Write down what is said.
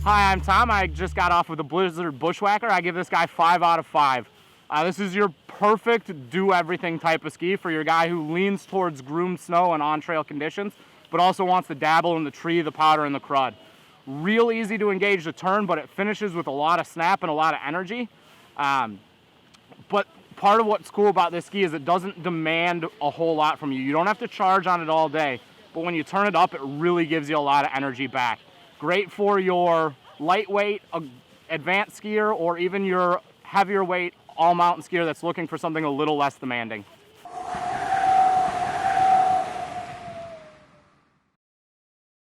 Hi, I'm Tom. I just got off with the Blizzard Bushwacker. I give this guy 5 out of 5. This is your perfect do-everything type of ski for your guy who leans towards groomed snow and on-trail conditions, but also wants to dabble in the tree, the powder, and the crud. Real easy to engage the turn, but it finishes with a lot of snap and a lot of energy. But part of what's cool about this ski is it doesn't demand a whole lot from you. You don't have to charge on it all day, but when you turn it up, it really gives you a lot of energy back. Great for your lightweight advanced skier or even your heavier weight all mountain skier that's looking for something a little less demanding.